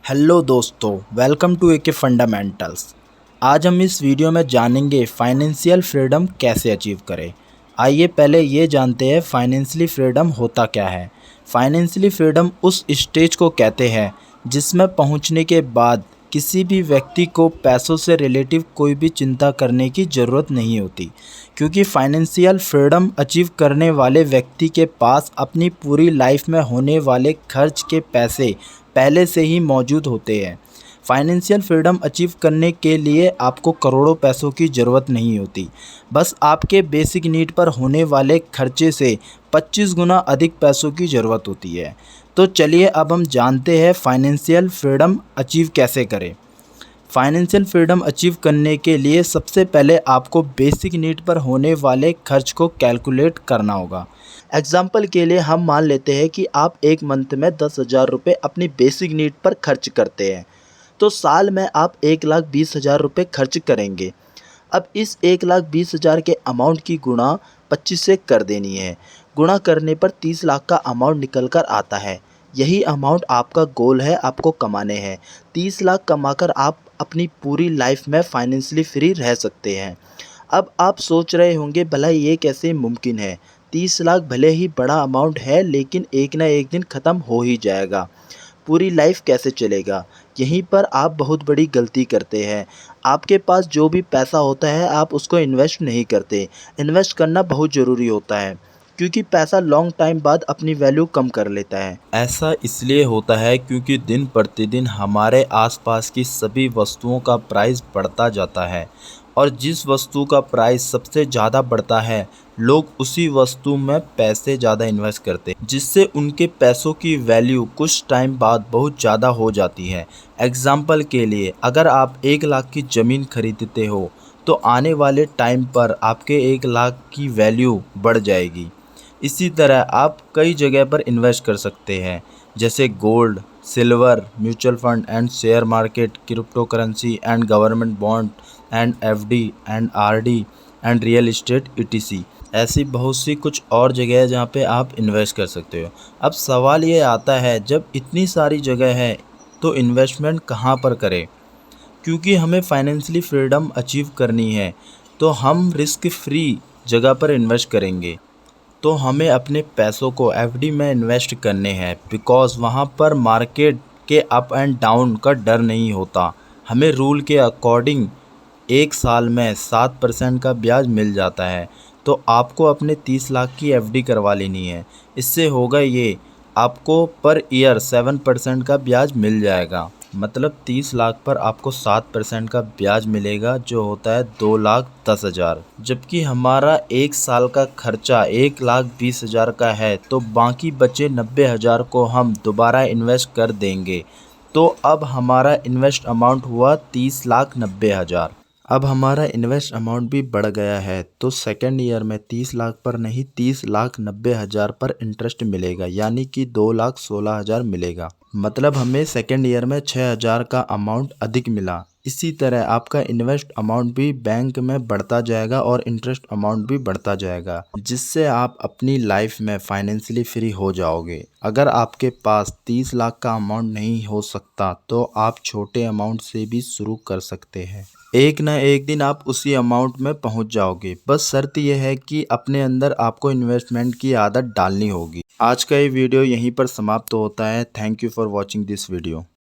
Hello दोस्तों, welcome to AK fundamentals. आज हम इस वीडियो में जानेंगे फाइनेंशियल फ्रीडम कैसे अचीव करें। आइए पहले ये जानते हैं फाइनेंशियली फ्रीडम होता क्या है। फाइनेंशियली फ्रीडम उस स्टेज को कहते हैं जिसमें पहुंचने के बाद किसी भी व्यक्ति को पैसों से रिलेटिव कोई भी चिंता करने की ज़रूरत नहीं होती, क्योंकि फाइनेंशियल फ्रीडम अचीव करने वाले व्यक्ति के पास अपनी पूरी लाइफ में होने वाले खर्च के पैसे पहले से ही मौजूद होते हैं। फाइनेंशियल फ्रीडम अचीव करने के लिए आपको करोड़ों पैसों की ज़रूरत नहीं होती, बस आपके बेसिक नीड पर होने वाले खर्चे से 25 गुना अधिक पैसों की ज़रूरत होती है। तो चलिए अब हम जानते हैं फाइनेंशियल फ्रीडम अचीव कैसे करें। फाइनेंशियल फ्रीडम अचीव करने के लिए सबसे पहले आपको बेसिक नीड पर होने वाले खर्च को कैलकुलेट करना होगा। एग्जाम्पल के लिए हम मान लेते हैं कि आप एक मंथ में 10,000 रुपये अपनी बेसिक नीड पर खर्च करते हैं, तो साल में आप 1,20,000 रुपये खर्च करेंगे। अब इस 1,20,000 के अमाउंट की गुणा 25 से कर देनी है। गुणा करने पर 30 लाख का अमाउंट निकल कर आता है। यही अमाउंट आपका गोल है, आपको कमाने हैं। 30 लाख कमाकर आप अपनी पूरी लाइफ में फाइनेंशियली फ्री रह सकते हैं। अब आप सोच रहे होंगे भला ये कैसे मुमकिन है। 30 लाख भले ही बड़ा अमाउंट है, लेकिन एक ना एक दिन ख़त्म हो ही जाएगा। पूरी लाइफ कैसे चलेगा? यहीं पर आप बहुत बड़ी गलती करते हैं। आपके पास जो भी पैसा होता है आप उसको इन्वेस्ट नहीं करते। इन्वेस्ट करना बहुत ज़रूरी होता है, क्योंकि पैसा लॉन्ग टाइम बाद अपनी वैल्यू कम कर लेता है। ऐसा इसलिए होता है क्योंकि दिन प्रतिदिन हमारे आसपास की सभी वस्तुओं का प्राइस बढ़ता जाता है, और जिस वस्तु का प्राइस सबसे ज़्यादा बढ़ता है लोग उसी वस्तु में पैसे ज़्यादा इन्वेस्ट करते हैं, जिससे उनके पैसों की वैल्यू कुछ टाइम बाद बहुत ज़्यादा हो जाती है। एग्जाम्पल के लिए, अगर आप 1 लाख की ज़मीन खरीदते हो तो आने वाले टाइम पर आपके 1 लाख की वैल्यू बढ़ जाएगी। इसी तरह आप कई जगह पर इन्वेस्ट कर सकते हैं, जैसे gold, silver, mutual fund and share market, crypto currency and government bond and FD and RD and real estate etc. ऐसी बहुत सी कुछ और जगह है जहाँ पे आप इन्वेस्ट कर सकते हो। अब सवाल ये आता है, जब इतनी सारी जगह है तो इन्वेस्टमेंट कहाँ पर करें? क्योंकि हमें फाइनेंशियली फ्रीडम अचीव करनी है तो हम रिस्क फ्री जगह पर इन्वेस्ट करेंगे। तो हमें अपने पैसों को एफडी में इन्वेस्ट करने हैं, बिकॉज़ वहाँ पर मार्केट के अप एंड डाउन का डर नहीं होता। हमें रूल के अकॉर्डिंग 1 साल में 7% का ब्याज मिल जाता है। तो आपको अपने 30 लाख की एफडी करवा लेनी है। इससे होगा ये, आपको पर ईयर 7% का ब्याज मिल जाएगा। मतलब 30 लाख पर आपको 7% का ब्याज मिलेगा, जो होता है 2,10,000। जबकि हमारा 1 साल का खर्चा 1,20,000 का है, तो बाकी बचे 90,000 को हम दोबारा इन्वेस्ट कर देंगे। तो अब हमारा इन्वेस्ट अमाउंट हुआ 30,90,000। अब हमारा इन्वेस्ट अमाउंट भी बढ़ गया है, तो सेकेंड ईयर में 30 लाख पर नहीं 30,90,000 पर इंटरेस्ट मिलेगा, यानी कि 2,16,000 मिलेगा। मतलब हमें सेकेंड ईयर में 6,000 का अमाउंट अधिक मिला। इसी तरह आपका इन्वेस्ट अमाउंट भी बैंक में बढ़ता जाएगा और इंटरेस्ट अमाउंट भी बढ़ता जाएगा, जिससे आप अपनी लाइफ में फाइनेंशियली फ्री हो जाओगे। अगर आपके पास 30 लाख का अमाउंट नहीं हो सकता तो आप छोटे अमाउंट से भी शुरू कर सकते हैं। एक ना एक दिन आप उसी अमाउंट में पहुंच जाओगे। बस शर्त यह है कि अपने अंदर आपको इन्वेस्टमेंट की आदत डालनी होगी। आज का ये वीडियो यहीं पर समाप्त होता है। Thank you for watching this video.